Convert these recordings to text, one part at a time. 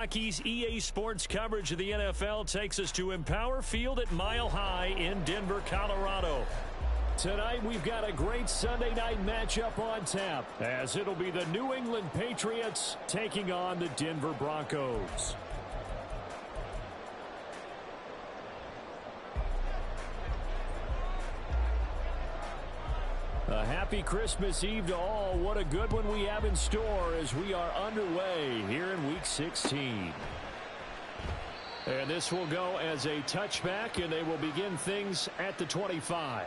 Rockies EA Sports coverage of the NFL takes us to Empower Field at Mile High in Denver, Colorado. Tonight we've got a great Sunday night matchup on tap, as it'll be the New England Patriots taking on the Denver Broncos. A happy Christmas Eve to all. What a good one we have in store as we are underway here in Week 16. And this will go as a touchback, and they will begin things at the 25.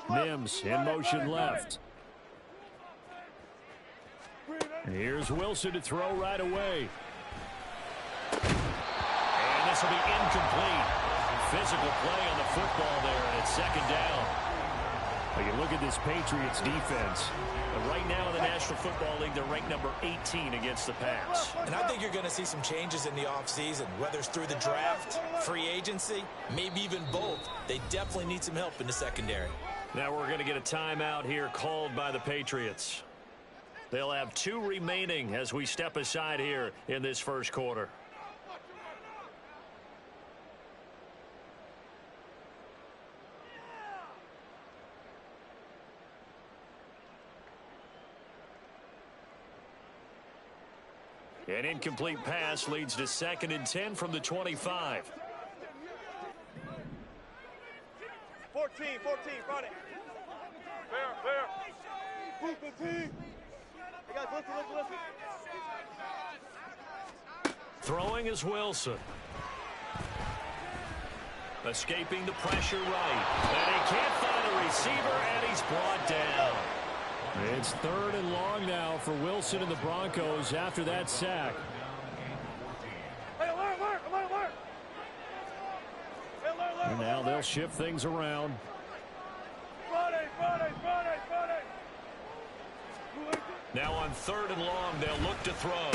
Mims in motion left. Here's Wilson to throw right away. And this will be incomplete. Physical play on the football there, and it's second down. Well, you look at this Patriots defense. Right now in the National Football League, they're ranked number 18 against the pass. And I think you're going to see some changes in the offseason, whether it's through the draft, free agency, maybe even both. They definitely need some help in the secondary. Now we're going to get a timeout here called by the Patriots. They'll have 2 remaining as we step aside here in this first quarter. An incomplete pass leads to 2nd and 10 from the 25. 14, front it. Fair. Move the team. Hey guys, listen. Throwing is Wilson. Escaping the pressure right. And he can't find a receiver, and he's brought down. It's 3rd and long now for Wilson and the Broncos after that sack. Hey, alert. And now they'll shift things around. Friday. Now on 3rd and long, they'll look to throw.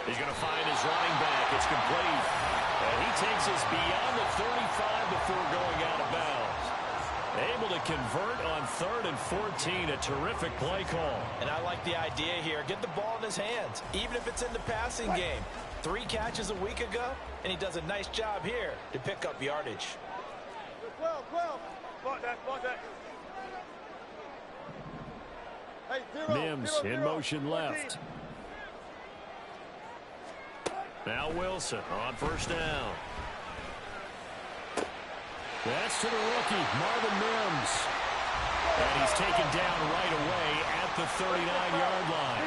He's going to find his running back. It's complete. And he takes us beyond the 35 before going out of bounds. Able to convert on 3rd and 14. A terrific play call. And I like the idea here. Get the ball in his hands, even if it's in the passing game. 3 catches a week ago, and he does a nice job here to pick up yardage. 12. Block that. Hey, 0, Mims 0, in motion left. Now Wilson on 1st down. That's to the rookie, Marvin Mims. And he's taken down right away at the 39-yard line.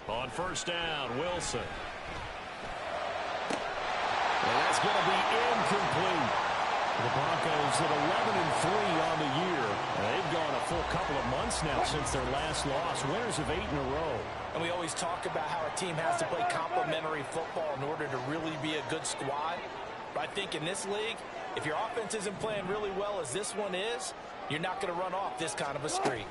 On 1st down, Wilson. And that's going to be incomplete. The Broncos at 11-3 on the year. They've gone a full couple of months now since their last loss. Winners of 8 in a row. And we always talk about how a team has to play complementary football in order to really be a good squad. But I think in this league, if your offense isn't playing really well as this one is, you're not going to run off this kind of a streak.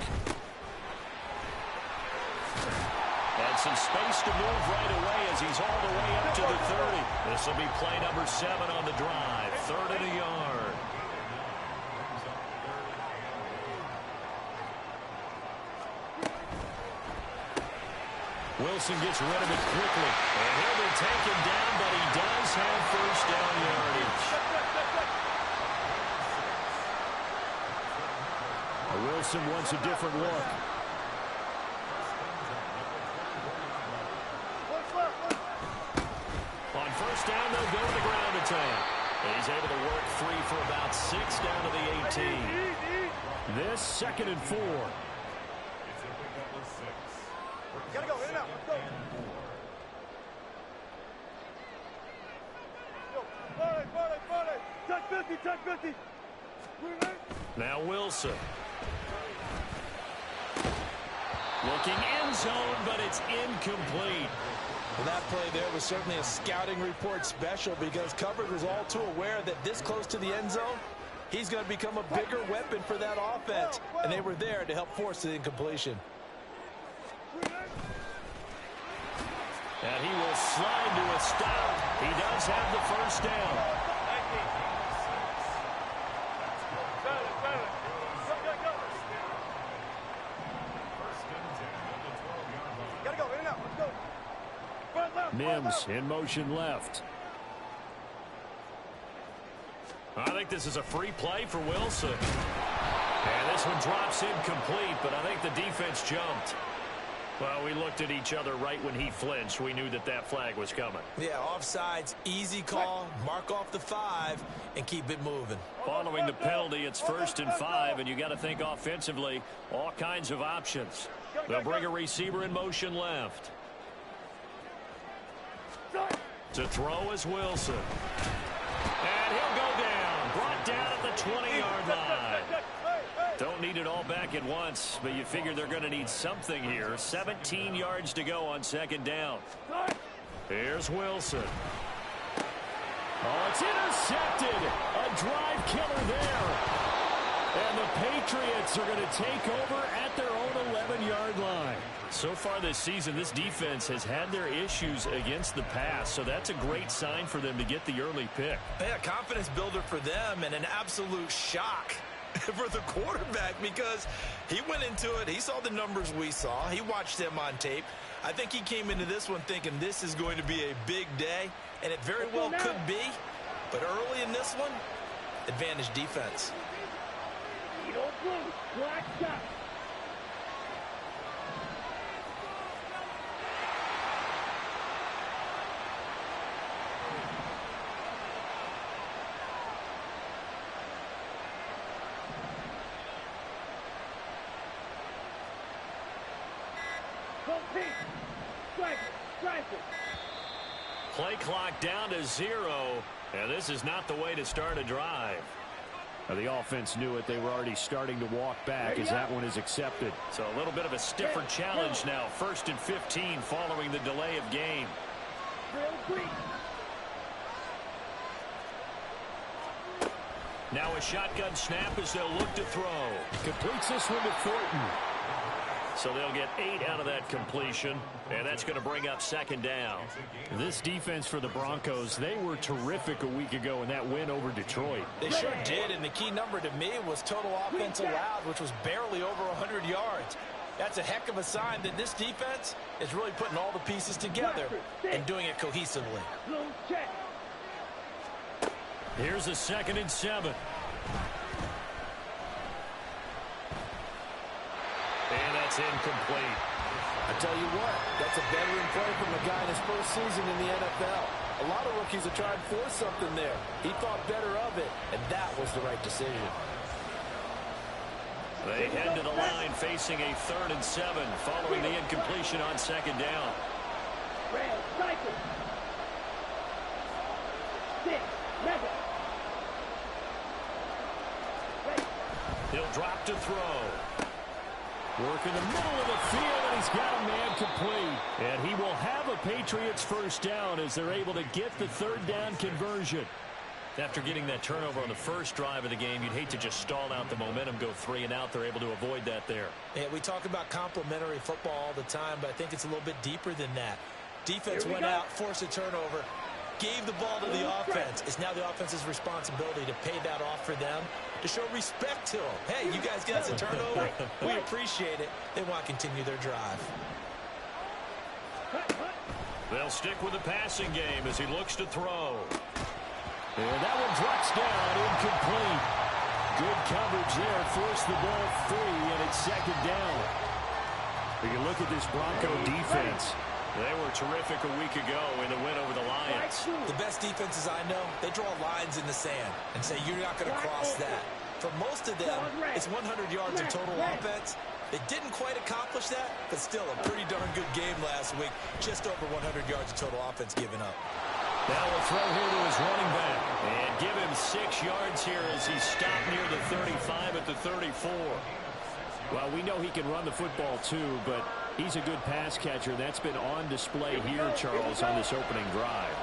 And some space to move right away as he's all the way up to the 30. This will be play number 7 on the drive. 3rd and a yard. Wilson gets rid of it quickly. And he'll be taken down, but he does have 1st down yardage. Wilson wants a different look. On 1st down, they'll go to the ground attack. And he's able to work 3 for about 6 down to the 18. This 2nd and 4. Gotta go, in and out, let's go. Check 50, check 50. Now Wilson. Looking end zone, but it's incomplete. Well, that play there was certainly a scouting report special because coverage was all too aware that this close to the end zone, he's going to become a bigger weapon for that offense. And they were there to help force the incompletion. And he will slide to a stop. He does have the first down. Mims in motion left. I think this is a free play for Wilson. And this one drops incomplete, but I think the defense jumped. Well, we looked at each other right when he flinched. We knew that that flag was coming. Yeah, offsides, easy call, mark off the 5, and keep it moving. Following the penalty, it's 1st and 5, and you got to think offensively, all kinds of options. They'll bring a receiver in motion left. To throw is Wilson. And he'll go down. Brought down at the 20-yard line. Don't need it all back at once, but you figure they're going to need something here. 17 yards to go on 2nd down. Here's Wilson. Oh, it's intercepted. A drive killer there. And the Patriots are going to take over at their own 11-yard line. So far this season, this defense has had their issues against the pass, so that's a great sign for them to get the early pick. Yeah, confidence builder for them and an absolute shock for the quarterback because he went into it. He saw the numbers we saw. He watched them on tape. I think he came into this one thinking this is going to be a big day, and it very well could be. But early in this one, advantage defense. Play clock down to 0, and this is not the way to start a drive. The offense knew it. They were already starting to walk back as that one is accepted. So a little bit of a stiffer challenge now. 1st and 15 following the delay of game. Now a shotgun snap as they'll look to throw. Completes this one to Thornton. So they'll get 8 out of that completion, and that's going to bring up 2nd down. This defense for the Broncos, they were terrific a week ago in that win over Detroit. They sure did, and the key number to me was total offense allowed, which was barely over 100 yards. That's a heck of a sign that this defense is really putting all the pieces together and doing it cohesively. Here's a 2nd and 7. And that's incomplete. I tell you what, that's a veteran play from a guy in his first season in the NFL. A lot of rookies are trying to force something there. He thought better of it, and that was the right decision. They head to the line facing a 3rd and 7 following the incompletion on 2nd down. He'll drop to throw. Work in the middle of the field, and he's got a man complete. And he will have a Patriots 1st down as they're able to get the 3rd down conversion. After getting that turnover on the first drive of the game, you'd hate to just stall out the momentum, go 3 and out. They're able to avoid that there. Yeah, we talk about complementary football all the time, but I think it's a little bit deeper than that. Defense went out, forced a turnover, gave the ball to the offense. It's now the offense's responsibility to pay that off for them, to show respect to them. Hey, you guys get us a turnover. We appreciate it. They want to continue their drive. They'll stick with the passing game as he looks to throw. And that one drops down, incomplete. Good coverage there, forced the ball free, and it's 2nd down. If you look at this Bronco defense, they were terrific a week ago in the win over the Lions. The best defenses I know, they draw lines in the sand and say you're not going to cross that. For most of them, it's 100 yards of total offense. They didn't quite accomplish that, but still a pretty darn good game last week. Just over 100 yards of total offense given up. Now we'll throw here to his running back. And give him 6 yards here as he stopped near the 35 at the 34. Well, we know he can run the football too, but he's a good pass catcher. That's been on display here, Charles, on this opening drive.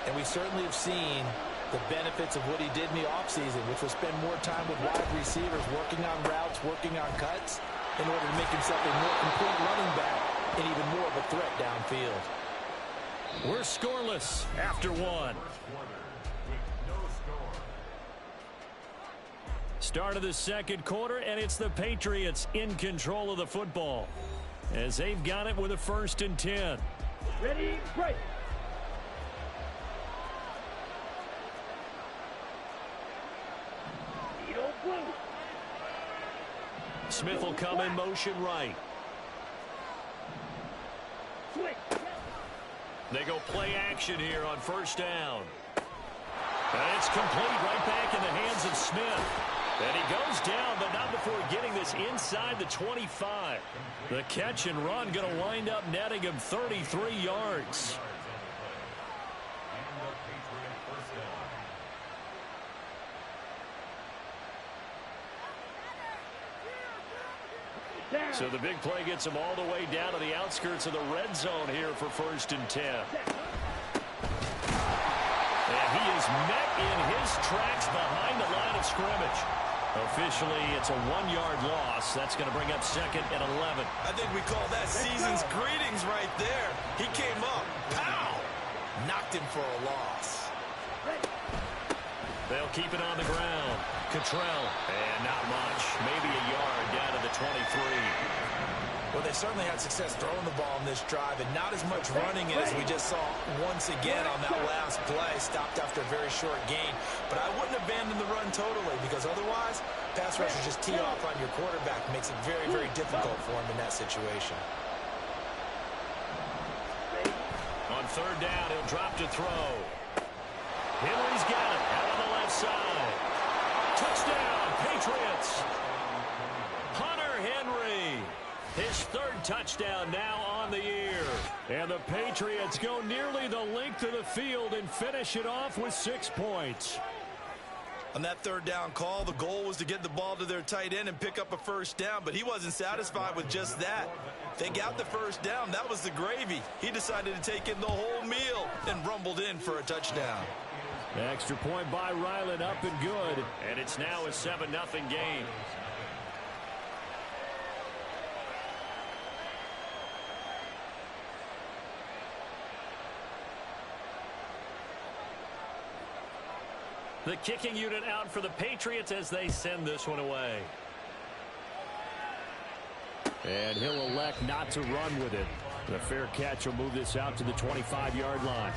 And we certainly have seen the benefits of what he did in the offseason, which was spend more time with wide receivers, working on routes, working on cuts, in order to make himself a more complete running back and even more of a threat downfield. We're scoreless after 1. Start of the second quarter, and it's the Patriots in control of the football as they've got it with a 1st and 10. Ready, break. Smith will come in motion right. They go play action here on 1st down. And it's complete right back in the hands of Smith. And he goes down, but not before getting this inside the 25. The catch and run going to wind up netting him 33 yards. So the big play gets him all the way down to the outskirts of the red zone here for 1st and 10. And he is met in his tracks behind the line of scrimmage. Officially, it's a 1-yard loss. That's going to bring up 2nd and 11. I think we call that season's greetings right there. He came up, pow, knocked him for a loss. They'll keep it on the ground. Cottrell, and not much. Maybe a yard down to the 23. Well, they certainly had success throwing the ball in this drive, and not as much running as we just saw once again on that last play. Stopped after a very short gain. But I wouldn't abandon the run totally, because otherwise, pass rushers just tee off on your quarterback. It makes it very, very difficult for him in that situation. On 3rd down, he'll drop to throw. Henry's got it out on the left side. Touchdown, Patriots. Hunter Henry. His 3rd touchdown now on the year. And the Patriots go nearly the length of the field and finish it off with 6 points. On that 3rd down call, the goal was to get the ball to their tight end and pick up a 1st down, but he wasn't satisfied with just that. They got the 1st down. That was the gravy. He decided to take in the whole meal and rumbled in for a touchdown. Extra point by Ryland, up and good. And it's now a 7-0 game. The kicking unit out for the Patriots as they send this one away. And he'll elect not to run with it. The fair catch will move this out to the 25-yard line.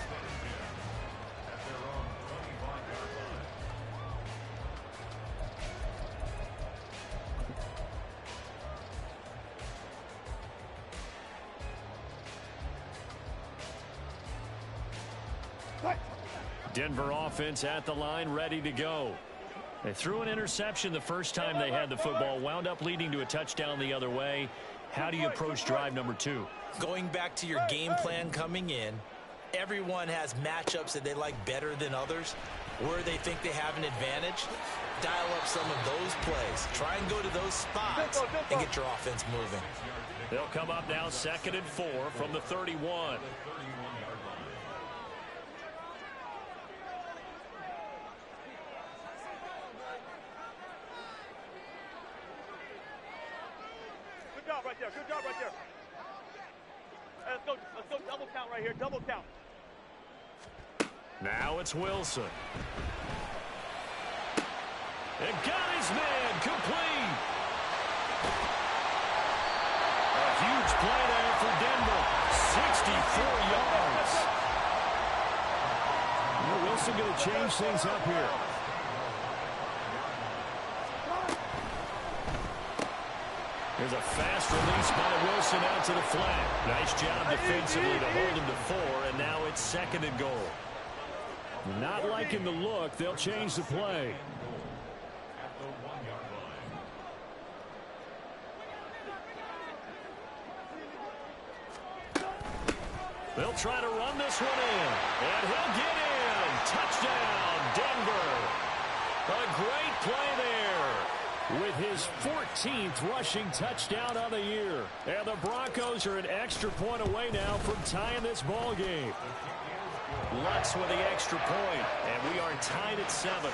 Denver offense at the line, ready to go. They threw an interception the first time they had the football, wound up leading to a touchdown the other way. How do you approach drive number 2? Going back to your game plan coming in, everyone has matchups that they like better than others. Where they think they have an advantage, dial up some of those plays. Try and go to those spots and get your offense moving. They'll come up now 2nd and 4 from the 31. Right there. Good job right there. Hey, let's go double count right here. Double count. Now it's Wilson. And got his man complete. A huge play there for Denver. 64 yards. Wilson going to change things up here. There's a fast release by Wilson out to the flat. Nice job defensively to hold him to 4, and now it's 2nd and goal. Not liking the look. They'll change the play. They'll try to run this one in, and he'll get in. touchdown, Denver. A great play there. With his 14th rushing touchdown of the year. And the Broncos are an extra point away now from tying this ball game. Lutz with the extra point, and we are tied at 7.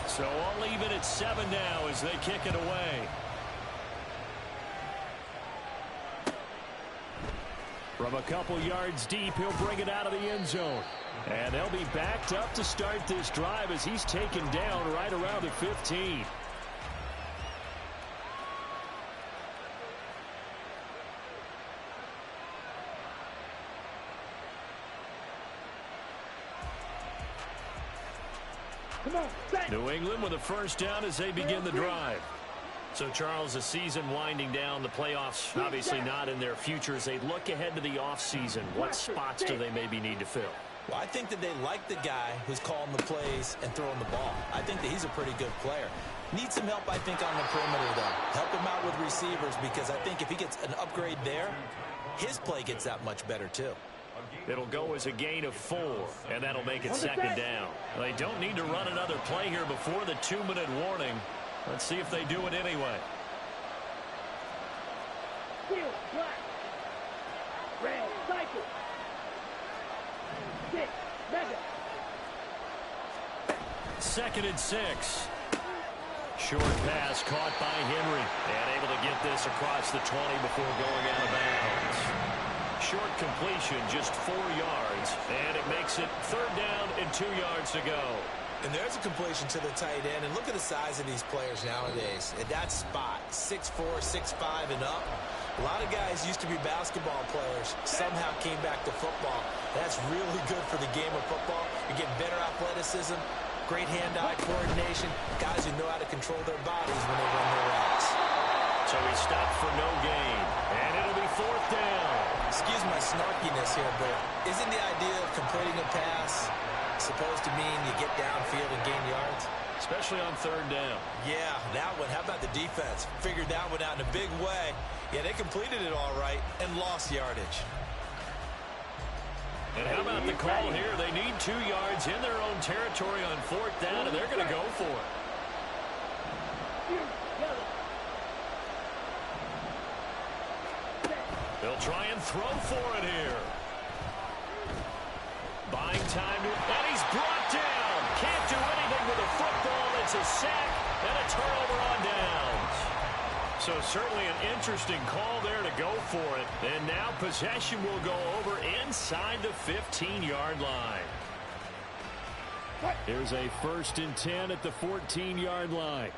So all even at 7 now as they kick it away. From a couple yards deep, he'll bring it out of the end zone. And they'll be backed up to start this drive as he's taken down right around the 15. New England with a first down as they begin the drive. So, Charles, the season winding down, the playoffs obviously not in their future. As they look ahead to the offseason, what spots do they maybe need to fill? Well, I think that they like the guy who's calling the plays and throwing the ball. I think that he's a pretty good player. Needs some help, I think, on the perimeter, though. Help him out with receivers, because I think if he gets an upgrade there, his play gets that much better, too. It'll go as a gain of 4, and that'll make it second down. They don't need to run another play here before the 2-minute warning. Let's see if they do it anyway. Black. Red. Cycle. 6. Mega. 2nd and 6. Short pass caught by Henry. And able to get this across the 20 before going out of bounds. Short completion, just 4 yards. And it makes it 3rd down and 2 yards to go. And there's a completion to the tight end. And look at the size of these players nowadays. At that spot, 6'4", 6'5", and up. A lot of guys used to be basketball players, somehow came back to football. That's really good for the game of football. You're getting better athleticism, great hand-eye coordination, guys who know how to control their bodies when they run their routes. So he stopped for no gain. And it'll be 4th down. Excuse my snarkiness here, but isn't the idea of completing a pass supposed to mean you get downfield and gain yards? Especially on 3rd down. Yeah, that one. How about the defense? Figured that one out in a big way. Yeah, they completed it all right and lost yardage. And how about the call here? They need 2 yards in their own territory on 4th down, and they're going to go for it. They'll try and throw for it here. Buying time, and he's brought down. Can't do anything with the football. It's a sack and a turnover on downs. So certainly an interesting call there to go for it. And now possession will go over inside the 15-yard line. Here's a 1st and 10 at the 14-yard line.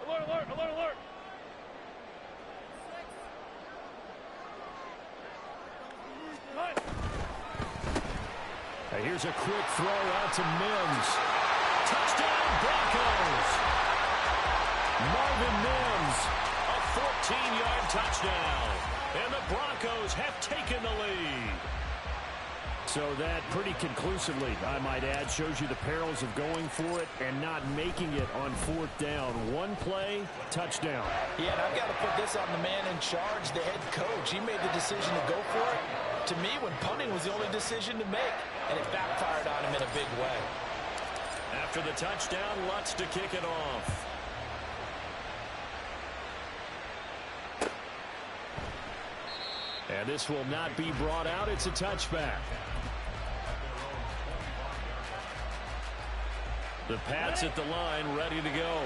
Alert, alert, alert, alert. Here's a quick throw out to Mims. Touchdown, Broncos. Marvin Mims. A 14-yard touchdown. And the Broncos have taken the lead. So that pretty conclusively, I might add, shows you the perils of going for it and not making it on 4th down. One play, touchdown. Yeah, and I've got to put this on the man in charge, the head coach. He made the decision to go for it. To me, when punting was the only decision to make, and it backfired on him in a big way. After the touchdown, Lutz to kick it off. And this will not be brought out. It's a touchback. The Pats at the line, ready to go.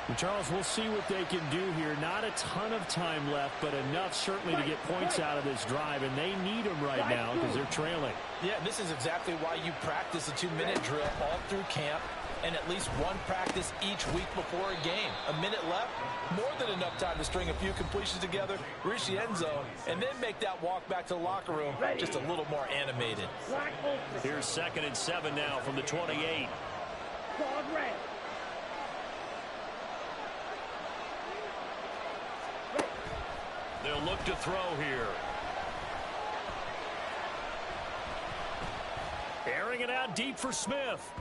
Well, Charles, we'll see what they can do here. Not a ton of time left, but enough certainly to get points out of this drive, and they need them right now because they're trailing. Yeah, this is exactly why you practice a 2-minute drill all through camp and at least one practice each week before a game. A minute left, more than enough time to string a few completions together, reach the end zone, and then make that walk back to the locker room just a little more animated. Here's 2nd and 7 now from the 28. They'll look to throw here. Airing it out deep for Smith.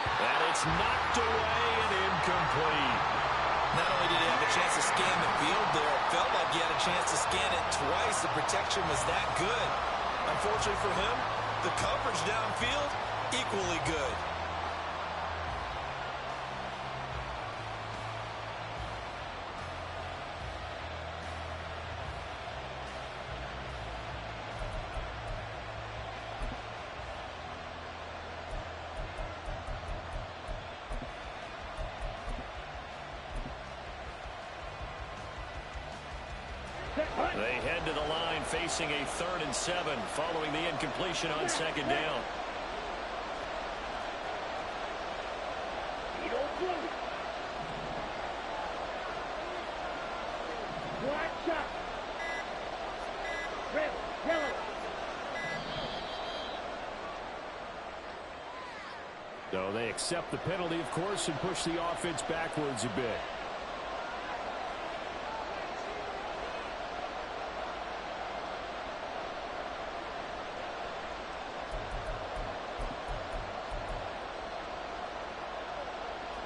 And it's knocked away and incomplete. Not only did he have a chance to scan the field there, it felt like he had a chance to scan it twice. The protection was that good. Unfortunately for him, the coverage downfield, equally good. They head to the line facing a 3rd and 7 following the incompletion on 2nd down. Black shot. Red, yellow. So they accept the penalty, of course, and push the offense backwards a bit.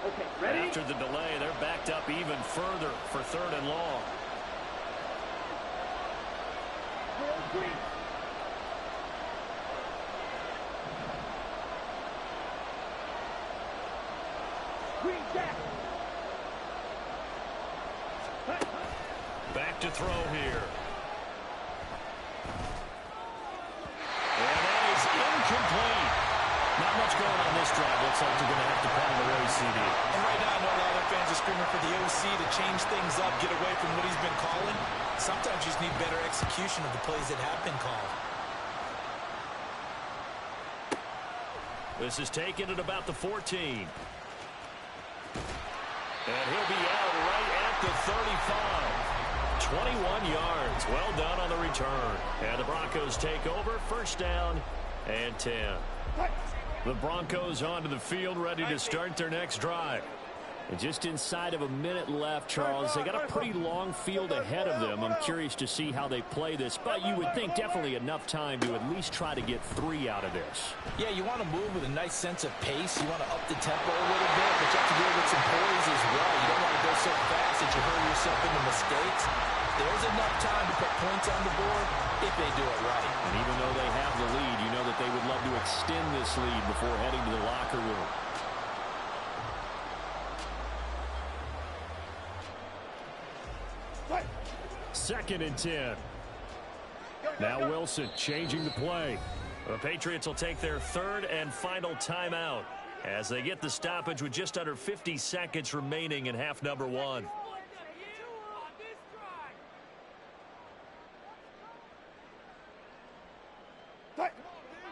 Okay, ready? After the delay, they're backed up even further for 3rd and long. Green. Green back. Back to throw here. And that is incomplete. Not much going on this drive. Looks like they're going to have to pound away, CD. And right now, I know a lot of fans are screaming for the OC to change things up, get away from what he's been calling. Sometimes you just need better execution of the plays that have been called. This is taken at about the 14. And he'll be out right at the 35. 21 yards. Well done on the return. And the Broncos take over. 1st down and 10. The Broncos onto the field, ready to start their next drive. And just inside of a minute left, Charles. They got a pretty long field ahead of them. I'm curious to see how they play this, but you would think definitely enough time to at least try to get 3 out of this. Yeah, you want to move with a nice sense of pace. You want to up the tempo a little bit, but you have to deal with some poise as well. You don't want to go so fast that you hurry yourself into mistakes. There's enough time to put points on the board if they do it right. And even though they have the lead, you know that they would love to extend this lead before heading to the locker room. Second and 10. Now Wilson changing the play. The Patriots will take their 3rd and final timeout as they get the stoppage with just under 50 seconds remaining in half number 1.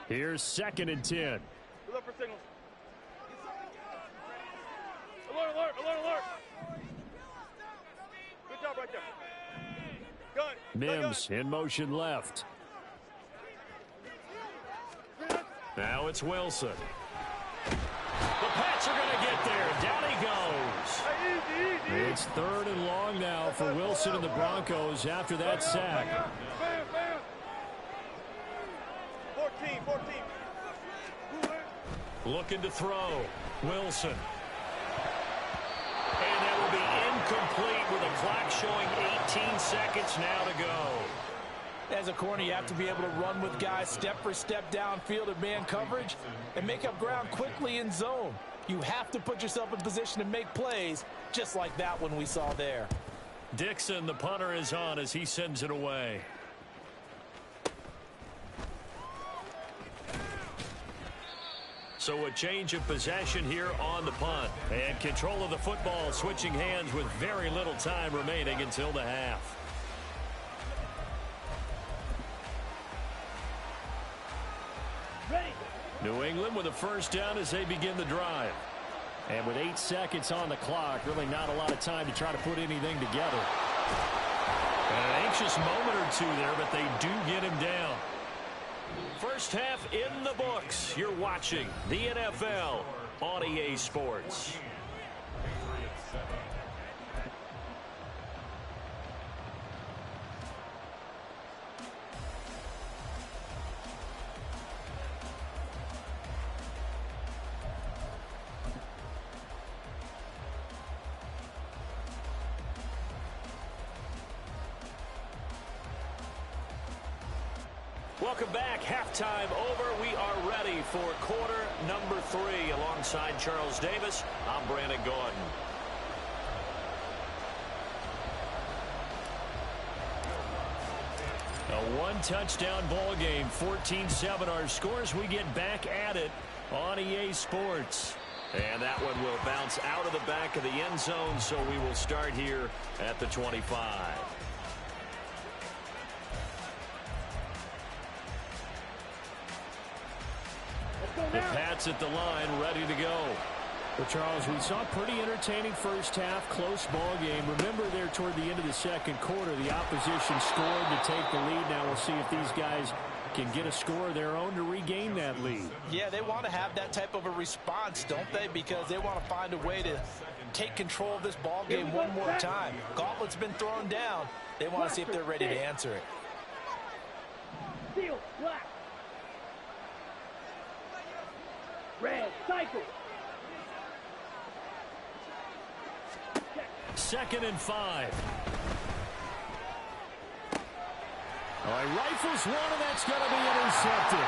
Here's 2nd and 10. Look for signals. Alert, alert, alert, alert. Good job right there. Gun. Mims in motion left. Now it's Wilson. The Pats are going to get there. Down he goes. Hey, easy. It's 3rd and long now for Wilson and the Broncos after that sack. Bam, bam. 14. Looking to throw. Wilson. And that will be incomplete with a clock showing 18 seconds now to go. As a corner, you have to be able to run with guys step for step downfield in man coverage and make up ground quickly in zone. You have to put yourself in position to make plays, just like that one we saw there. Dixon, the punter, is on as he sends it away. So a change of possession here on the punt. And control of the football switching hands with very little time remaining until the half. Ready. New England with a 1st down as they begin the drive. And with 8 seconds on the clock, really not a lot of time to try to put anything together. And an anxious moment or two there, but they do get him down. First half in the books. You're watching the NFL on EA Sports. Welcome back. Halftime over. We are ready for quarter number 3. Alongside Charles Davis, I'm Brandon Gordon. A one-touchdown ball game, 14-7 our scores. We get back at it on EA Sports. And that one will bounce out of the back of the end zone, so we will start here at the 25. The Pats at the line, ready to go. Well, Charles, we saw a pretty entertaining first half, close ball game. Remember there toward the end of the second quarter, the opposition scored to take the lead. Now we'll see if these guys can get a score of their own to regain that lead. Yeah, they want to have that type of a response, don't they? Because they want to find a way to take control of this ball game one more time. Gauntlet's been thrown down. They want to see if they're ready to answer it. Steel, black. Red, cycle. 2nd and 5. All right, rifles one, and that's going to be intercepted.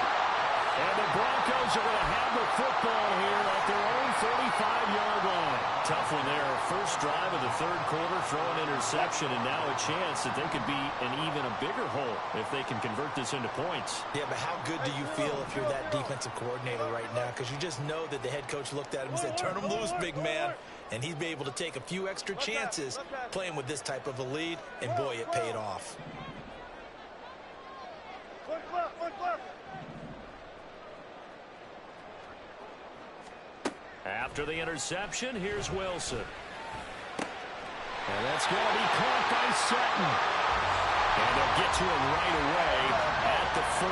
And the Broncos are going to have the football here at their own 35-yard line. Tough one there. First drive of the third quarter, throw an interception, and now a chance that they could be in even a bigger hole if they can convert this into points. Yeah, but how good do you feel if you're that defensive coordinator right now? Because you just know that the head coach looked at him and said, turn him loose, big man. And he'd be able to take a few extra chances playing with this type of a lead, and boy, it paid off. After the interception, here's Wilson. And that's going to be caught by Sutton. And they'll get to him right away at the 40.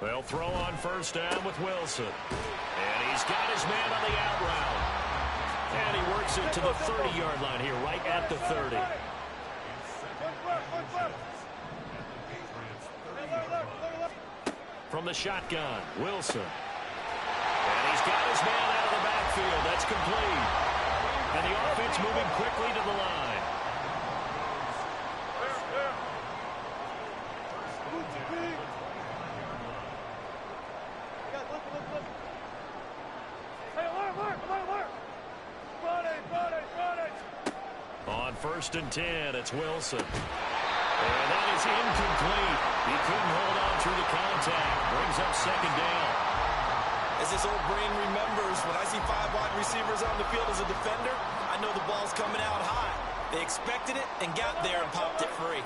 They'll throw on first down with Wilson. And he's got his man on the out route. And he works it to the 30-yard line here, right at the 30. From the shotgun, Wilson. And he's got his man out of the backfield. That's complete. And the offense moving quickly to the line. On 1st and 10, it's Wilson. And that is incomplete. He couldn't hold on through the contact. Brings up 2nd down. As this old brain remembers, when I see 5 wide receivers on the field as a defender, I know the ball's coming out high. They expected it and got there and popped it free.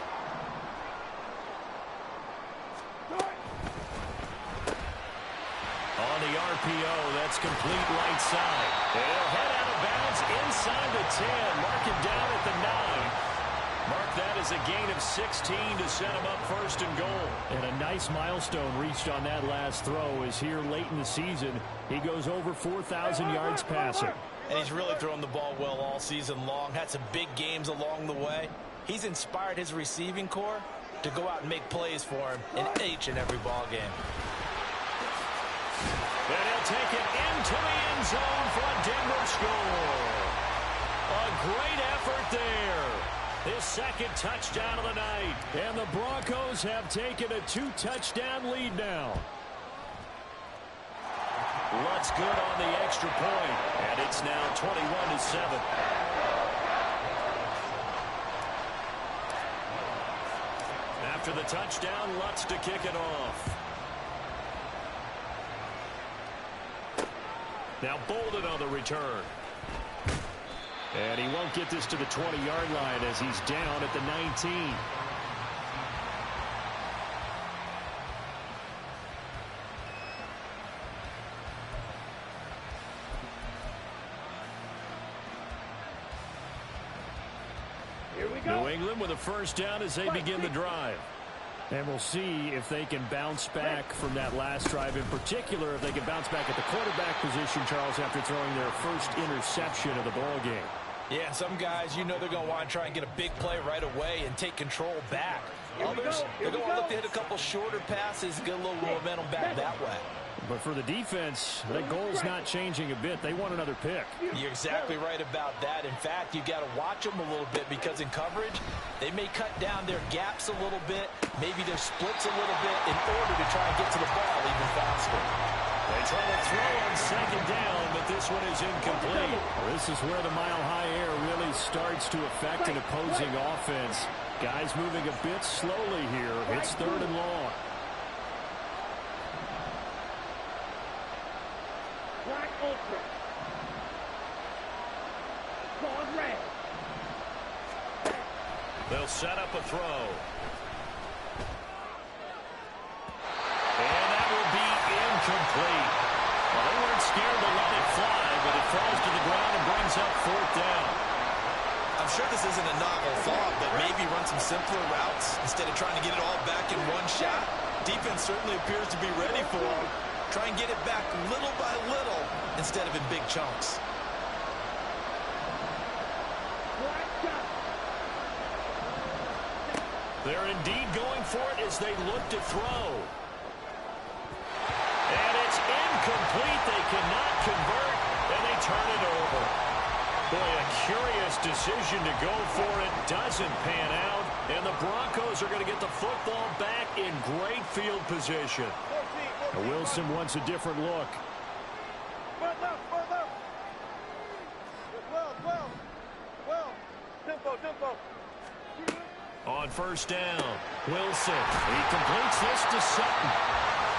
On the RPO, that's complete right side. They'll head out of bounds inside the 10. Mark it down at the 9. Mark that as a gain of 16 to set him up 1st and goal. And a nice milestone reached on that last throw is here late in the season. He goes over 4,000 yards passing. And he's really thrown the ball well all season long. Had some big games along the way. He's inspired his receiving corps to go out and make plays for him in each and every ball game. And he'll take it into the end zone for a Denver score. A great effort there. His 2nd touchdown of the night. And the Broncos have taken a 2-touchdown lead now. Lutz good on the extra point. And it's now 21-7. After the touchdown, Lutz to kick it off. Now Bolden on the return. And he won't get this to the 20-yard line as he's down at the 19. Here we go. New England with a first down as they begin the drive. And we'll see if they can bounce back from that last drive. In particular, if they can bounce back at the quarterback position, Charles, after throwing their first interception of the ball game. Yeah, and some guys, you know they're going to want to try and get a big play right away and take control back. Others, they're going to look to hit a couple shorter passes, get a little momentum back that way. But for the defense, that goal's not changing a bit. They want another pick. You're exactly right about that. In fact, you got to watch them a little bit because in coverage, they may cut down their gaps a little bit, maybe their splits a little bit in order to try and get to the ball even faster. They try to throw on second down, but this one is incomplete. This is where the mile-high air really starts to affect an opposing offense. Guys moving a bit slowly here. It's 3rd and long. Black Ultra. Called red. They'll set up a throw. And that will be incomplete. Well, they weren't scared to let it fly, but it falls to the ground and brings up 4th down. I'm sure this isn't a novel thought, but maybe run some simpler routes instead of trying to get it all back in one shot. Defense certainly appears to be ready for them. Try and get it back little by little instead of in big chunks. They're indeed going for it as they look to throw. And it's incomplete. They cannot convert, and they turn it over. Boy, a curious decision to go for it. Doesn't pan out, and the Broncos are going to get the football back in great field position. Wilson wants a different look. Tempo. On 1st down, Wilson. He completes this to Sutton.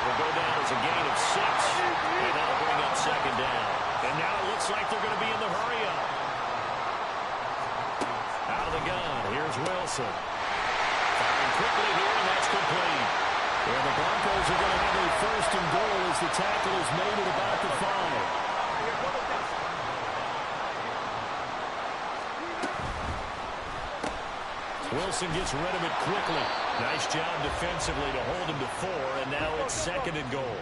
Will go down as a gain of 6, and that'll bring up 2nd down. And now it looks like they're going to be in the hurry-up. Out of the gun, here's Wilson. Firing quickly here, and that's complete. And the Broncos are going to have a 1st and goal as the tackle is made at about the 5. Wilson gets rid of it quickly. Nice job defensively to hold him to 4, and now it's 2nd and goal.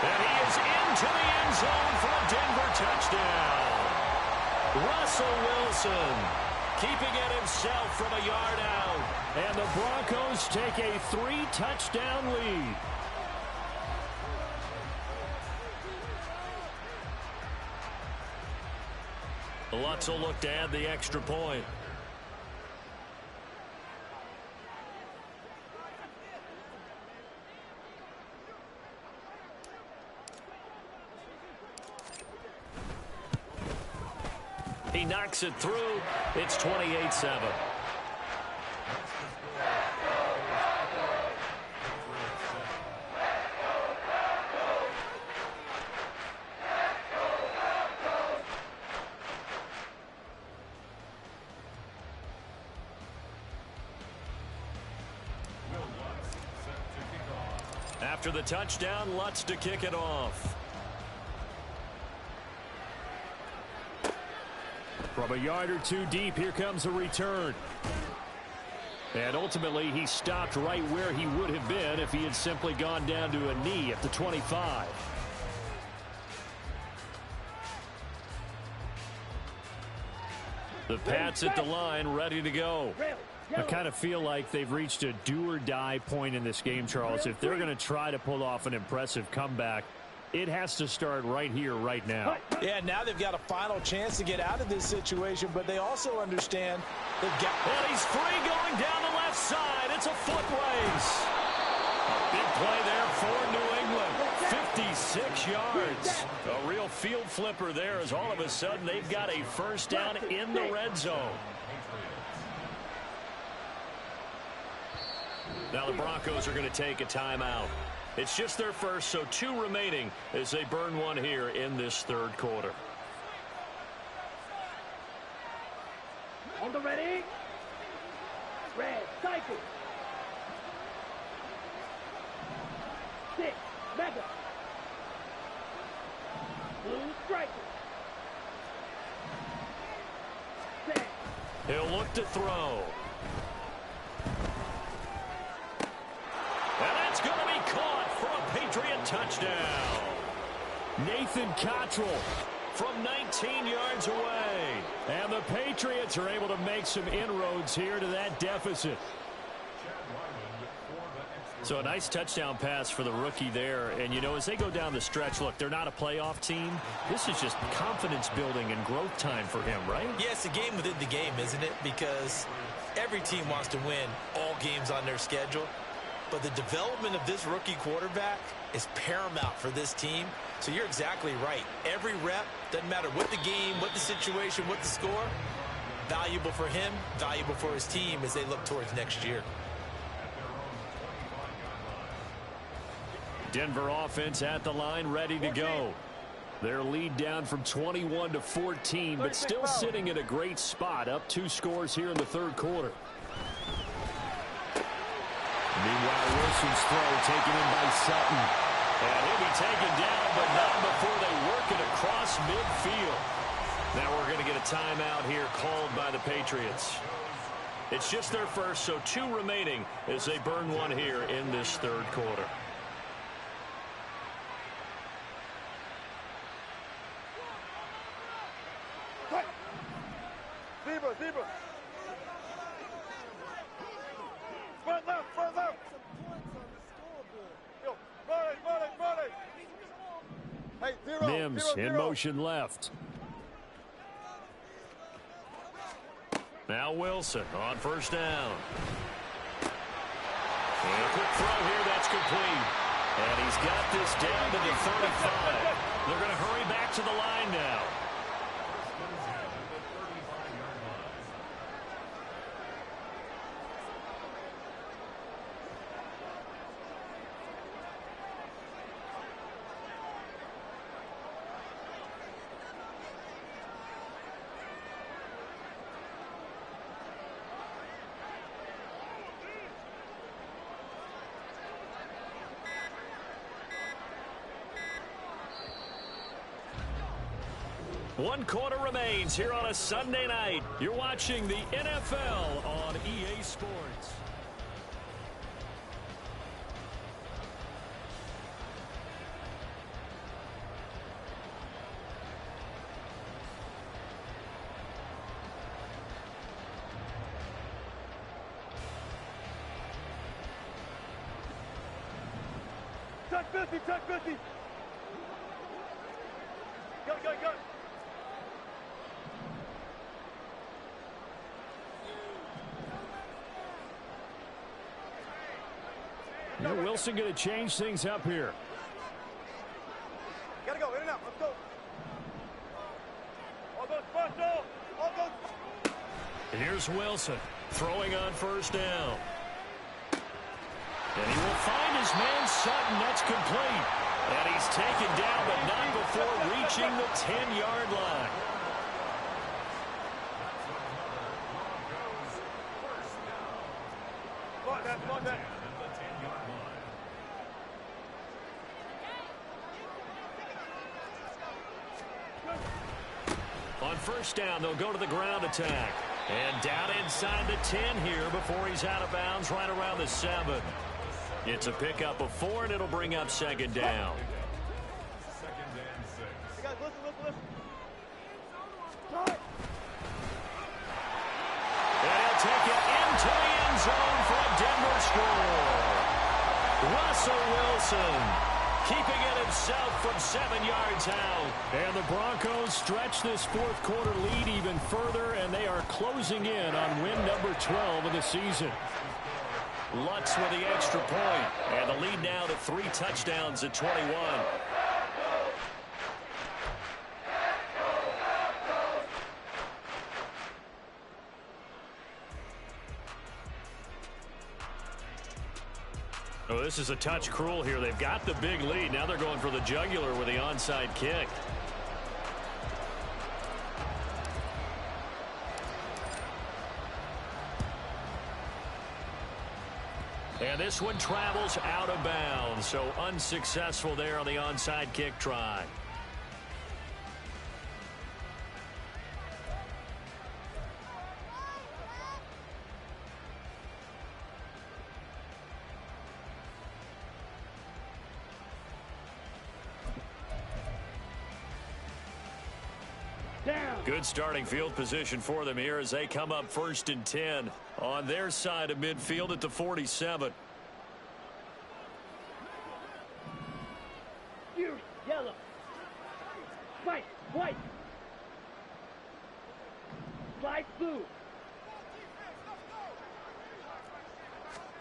And he is into the end zone for a Denver touchdown. Russell Wilson keeping it himself from a yard out. And the Broncos take a 3-touchdown lead. Lutz will look to add the extra point. He knocks it through. It's 28-7. After the touchdown, Lutz to kick it off. From a yard or 2 deep, here comes a return. And ultimately, he stopped right where he would have been if he had simply gone down to a knee at the 25. The Pats at the line, ready to go. I kind of feel like they've reached a do-or-die point in this game, Charles. If they're going to try to pull off an impressive comeback, it has to start right here, right now. Yeah, now they've got a final chance to get out of this situation, but they also understand they've got... And he's free going down the left side. It's a foot race. A big play there for New England. 56 yards. A real field flipper there as all of a sudden they've got a 1st down in the red zone. Now the Broncos are going to take a timeout. It's just their first, so 2 remaining as they burn one here in this 3rd quarter. On the ready. Red cycle. 6 mega. Blue striker. 6. He'll look to throw. And that's going to be caught for a Patriot touchdown. Nathan Cottrell From 19 yards away. And the Patriots are able to make some inroads here to that deficit. So a nice touchdown pass for the rookie there. And, you know, as they go down the stretch, look, they're not a playoff team. This is just confidence building and growth time for him, right? Yeah, it's a game within the game, isn't it? Because every team wants to win all games on their schedule. But the development of this rookie quarterback is paramount for this team. So you're exactly right. Every rep, doesn't matter what the game, what the situation, what the score, valuable for him, valuable for his team as they look towards next year. Denver offense at the line, ready to go. Their lead down from 21 to 14, but still sitting in a great spot, up 2 scores here in the third quarter. Meanwhile, Wilson's throw taken in by Sutton. And he'll be taken down, but not before they work it across midfield. Now we're going to get a timeout here called by the Patriots. It's just their first, so 2 remaining as they burn one here in this third quarter. Zebra. Front left. Yo, running. Hey, zero. Mims in motion left. Now Wilson on first down. And a quick throw here, that's complete. And he's got this down to the 35. They're going to hurry back to the line now. One quarter remains here on a Sunday night. You're watching the NFL on EA Sports. Touch 50. Go. Now Wilson going to change things up here. Gotta go, in and out, let's go. All goes special. And here's Wilson throwing on first down. And he will find his man Sutton. That's complete. And he's taken down, but not before reaching the 10-yard line. Come on, that. On first down, they'll go to the ground attack. And down inside the 10 here before he's out of bounds, right around the 7. It's a pickup of 4, and it'll bring up second down. Hey guys, listen. And he'll take it into the end zone for a Denver score. Russell Wilson keeping it himself from 7 yards out. And the Broncos stretch this fourth quarter lead even further, and they are closing in on win number 12 of the season. Lutz with the extra point, and the lead now to 3 touchdowns at 21. Oh, this is a touch cruel here. They've got the big lead. Now they're going for the jugular with the onside kick. And this one travels out of bounds, so unsuccessful there on the onside kick try. Good starting field position for them here as they come up 1st and 10 on their side of midfield at the 47. yellow. White, white. Light blue.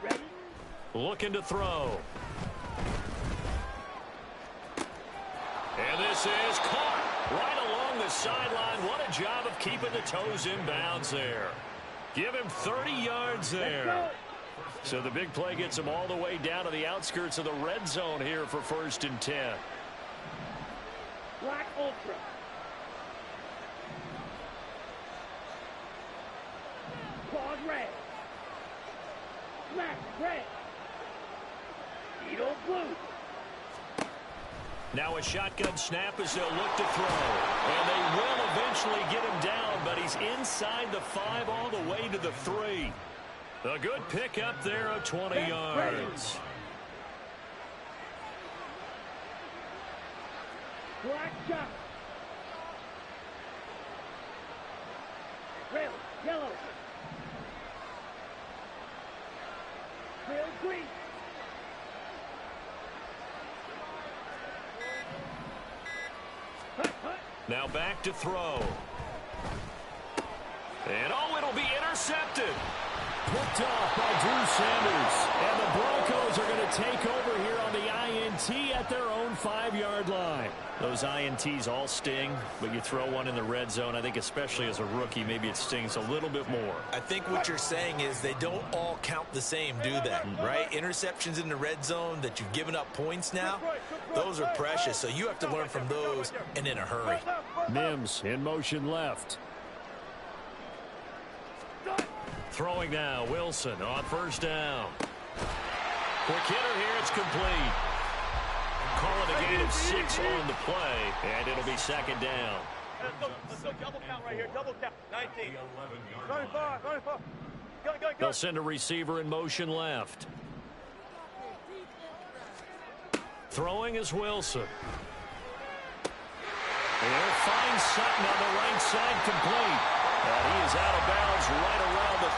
Ready? Looking to throw. And this is caught right along the sideline. What a job of keeping the toes in bounds there. Give him 30 yards there. So the big play gets him all the way down to the outskirts of the red zone here for 1st and 10. Black Ultra. Quad red. Smack red. Needle blue. Now a shotgun snap as they'll look to throw. And they will eventually get him down, but he's inside the 5 all the way to the 3. A good pickup there of 20 yards. Black shot. Rail, yellow. Rail green. Hut, hut. Now back to throw. And it'll be intercepted. Picked off by Drew Sanders. And the Broncos are going to take over here on the INT at their own 5-yard line. Those INTs all sting, but you throw one in the red zone. I think especially as a rookie, maybe it stings a little bit more. I think what you're saying is they don't all count the same, do they? Right? Interceptions in the red zone that you've given up points now, those are precious. So you have to learn from those and in a hurry. Mims in motion left. Throwing now, Wilson on 1st down. Quick hitter here, it's complete. Call it a gain of 6 on the play, and it'll be 2nd down. Let's go double count right here, double count. 19. 95, 95. Go. They'll send a receiver in motion left. Throwing is Wilson. And they'll find Sutton on the right side complete. And he is out of bounds right around the